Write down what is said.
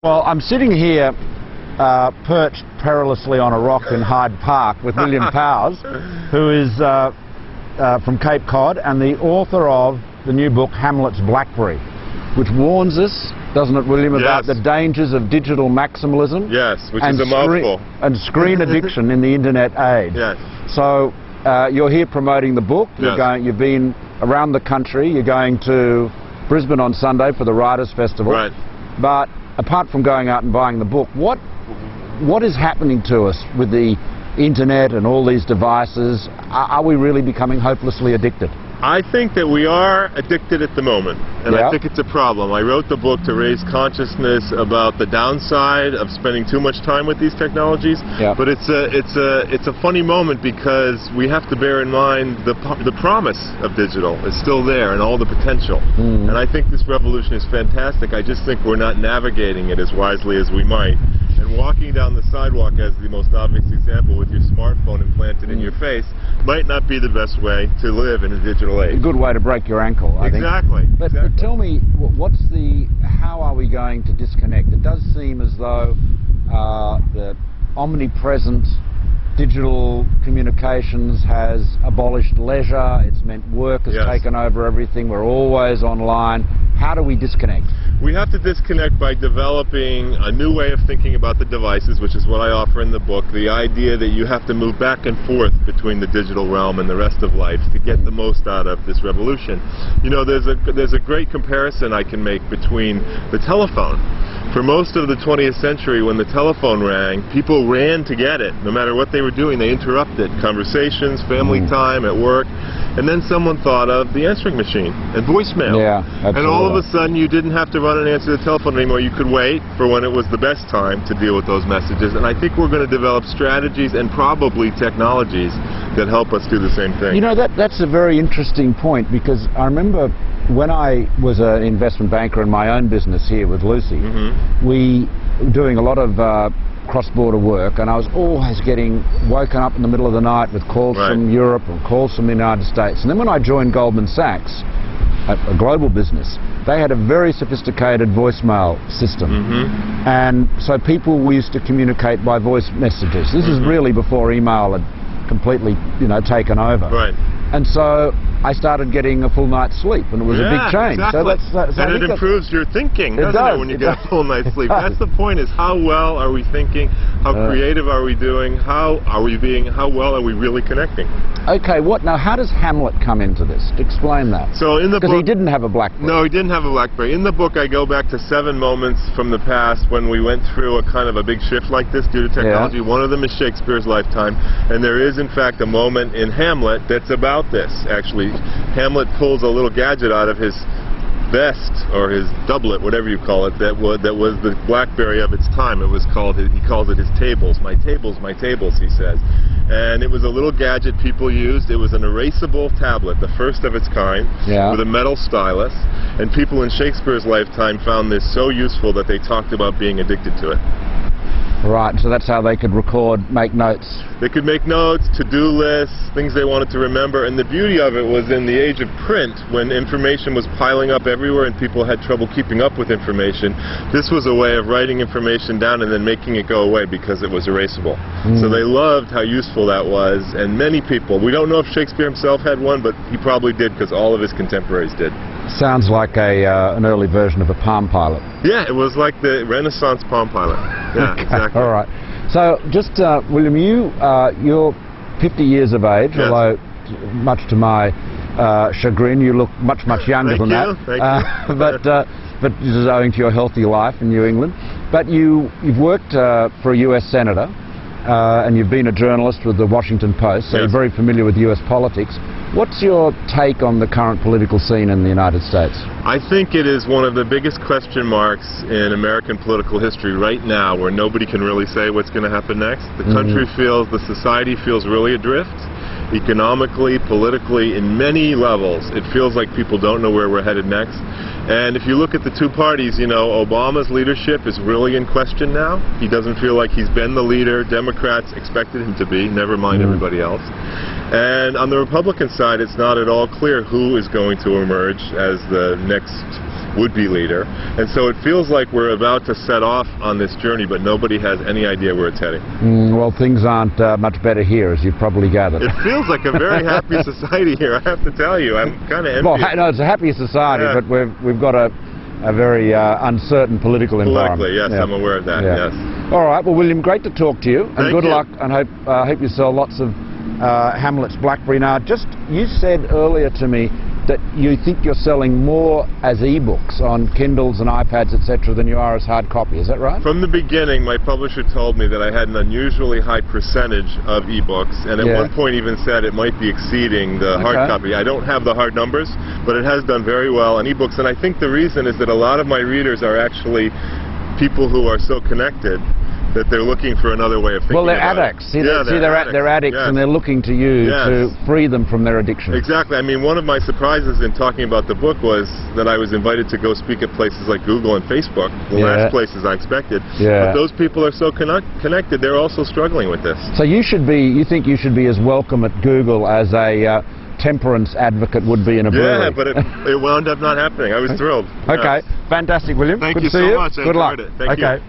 Well, I'm sitting here perched perilously on a rock in Hyde Park with William Powers, who is from Cape Cod and the author of the new book Hamlet's Blackberry, which warns us, doesn't it, William, about the dangers of digital maximalism? Yes, which is a mouthful. And screen addiction in the internet age. Yes. So you're here promoting the book. You've been around the country. You're going to Brisbane on Sunday for the Writers' Festival. Right. But apart from going out and buying the book, what is happening to us with the internet and all these devices? Are we really becoming hopelessly addicted? I think that we are addicted at the moment, and I think it's a problem. I wrote the book to raise consciousness about the downside of spending too much time with these technologies. But it's a funny moment because we have to bear in mind the promise of digital is still there and all the potential. And I think this revolution is fantastic. I just think we're not navigating it as wisely as we might. And walking down the sidewalk, as the most obvious example, with your smartphone implanted in your face, might not be the best way to live in a digital age. A good way to break your ankle, I think. But tell me, how are we going to disconnect? It does seem as though the omnipresent digital communications has abolished leisure. It's meant work has taken over everything. We're always online. How do we disconnect? We have to disconnect by developing a new way of thinking about the devices, which is what I offer in the book. The idea that you have to move back and forth between the digital realm and the rest of life to get the most out of this revolution. You know, there's a great comparison I can make between the telephone. For most of the 20th century, when the telephone rang, people ran to get it. No matter what they were doing, they interrupted conversations, family time, at work. And then someone thought of the answering machine and voicemail. And all of a sudden, you didn't have to run and answer the telephone anymore. You could wait for when it was the best time to deal with those messages. And I think we're going to develop strategies and probably technologies that help us do the same thing. You know, that's a very interesting point, because I remember when I was an investment banker in my own business here with Lucy, we were doing a lot of cross-border work, and I was always getting woken up in the middle of the night with calls from Europe and calls from the United States. And then when I joined Goldman Sachs, a global business, they had a very sophisticated voicemail system. And so people used to communicate by voice messages. This is really before email had completely, taken over. And so I started getting a full night's sleep, and it was a big change. So and it improves your thinking, doesn't it, when you get a full night's sleep? That's the point, is how well are we thinking? How creative are we doing? How are we being? How well are we really connecting? Okay, now how does Hamlet come into this? Explain that. So in the book, because he didn't have a BlackBerry. No, he didn't have a BlackBerry. In the book, I go back to 7 moments from the past when we went through a kind of a big shift like this due to technology. One of them is Shakespeare's lifetime, and there is in fact a moment in Hamlet that's about this, actually. Hamlet pulls a little gadget out of his vest or his doublet, whatever you call it, that was the BlackBerry of its time. It was called, he calls it his tables, my tables, he says. And it was a little gadget people used. It was an erasable tablet, the first of its kind, with a metal stylus. And people in Shakespeare's lifetime found this so useful that they talked about being addicted to it. Right, so that's how they could record, make notes. They could make notes, to-do lists, things they wanted to remember, and the beauty of it was in the age of print, when information was piling up everywhere and people had trouble keeping up with information, this was a way of writing information down and then making it go away because it was erasable. So they loved how useful that was, and many people, we don't know if Shakespeare himself had one, but he probably did because all of his contemporaries did. Sounds like an early version of a Palm Pilot. Yeah, it was like the Renaissance Palm Pilot. Yeah, exactly. All right. So, just, William, you're 50 years of age, although, much to my chagrin, you look much, much younger than that. Thank you. But this is owing to your healthy life in New England. But you've worked for a US Senator, and you've been a journalist with the Washington Post, so you're very familiar with US politics. What's your take on the current political scene in the United States? I think it is one of the biggest question marks in American political history right now, where nobody can really say what's going to happen next. The country feels, the society feels really adrift, economically, politically, in many levels. It feels like people don't know where we're headed next. And if you look at the two parties, Obama's leadership is really in question now. He doesn't feel like he's been the leader Democrats expected him to be, never mind everybody else. And on the Republican side, it's not at all clear who is going to emerge as the next would-be leader. And so it feels like we're about to set off on this journey, but nobody has any idea where it's heading. Well, things aren't much better here, as you've probably gathered. It feels like a very happy society here, I have to tell you. I'm kind of envious. Well, no, it's a happy society, Yeah. but we've got a very uncertain political environment. Politically, yes, Yeah. I'm aware of that, Yeah. yes. All right, well, William, great to talk to you, and Thank good you. luck, and hope you sell lots of Hamlet's Blackberry. Now, you said earlier to me that you think you're selling more as e-books on Kindles and iPads, etc., than you are as hard copy. Is that right? From the beginning, my publisher told me that I had an unusually high percentage of ebooks, and at Yeah. one point even said it might be exceeding the hard Okay. copy. I don't have the hard numbers, but it has done very well on ebooks, and I think the reason is that a lot of my readers are actually people who are so connected that they're looking for another way of thinking. Well, they're about addicts. it. See, they're addicts, yes. and they're looking to you Yes. to free them from their addiction. Exactly. I mean, one of my surprises in talking about the book was that I was invited to go speak at places like Google and Facebook, the Yeah. last places I expected. Yeah. But those people are so connected, they're also struggling with this. So you think you should be as welcome at Google as a temperance advocate would be in a brewery. Yeah, but it wound up not happening. I was thrilled. Okay, Yes. fantastic, William. Thank Good you to see so you. much. I Good luck. enjoyed it. Thank you. Okay.